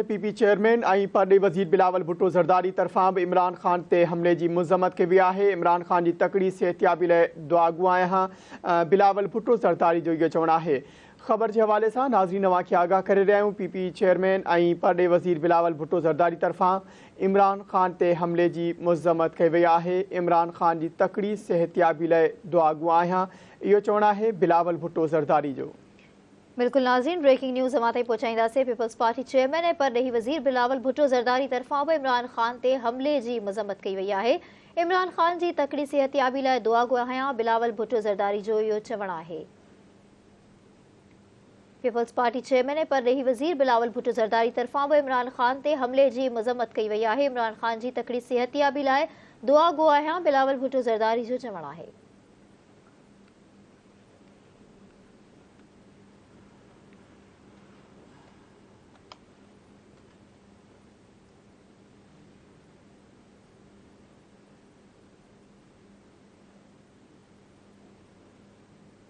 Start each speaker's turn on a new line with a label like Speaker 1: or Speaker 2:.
Speaker 1: PP chairman ऐं परॾे वज़ीर बिलावल भुट्टो ज़रदारी तरफ़ां बि इमरान ख़ान ते हमले जी मज़म्मत कई वई आहे। इमरान ख़ान जी तकड़ी सिहतयाबी लाइ दुआगू आहियां। बिलावल भुट्टो ज़रदारी जो इहो चवणु आहे। ख़बर जे हवाले सां नाज़रीन अवां खे आगाह करे रहिया आहियूं। पीपी चेयरमैन ऐं परॾे वज़ीर बिलावल भुट्टो ज़रदारी तरफ़ां इमरान ख़ान ते हमले जी मज़म्मत कई वई आहे। इमरान ख़ान जी तकड़ी सिहतयाबी लाइ दुआगू आहियां, इहो चवणु आहे बिलावल भुट्टो ज़रदारी जो।
Speaker 2: बिल्कुल नाज़रीन, ब्रेकिंग न्यूज़ अवां ताईं पहुचाईंदासीं। पीपल्स पार्टी चेयरमैन ऐं परॾेही वज़ीर बिलावल भुट्टो ज़रदारी तरफ़ां बि इमरान ख़ान ते हमले जी मज़म्मत कई वई आहे। इमरान ख़ान जी तकड़ी सिहतयाबी लाइ दुआगू आहियां, बिलावल भुट्टो ज़रदारी जो इहो चवणु आहे। पीपल्स पार्टी चेयरमैन ऐं परॾेही वज़ीर बिलावल भुट्टो ज़रदारी तरफ़ां बि इमरान ख़ान ते हमले जी मज़म्मत कई वई आहे। इमरान ख़ान जी तकड़ी सिहतयाबी लाइ दुआगू आहियां, बिलावल भुट्टो ज़रदारी जो चवणु आहे।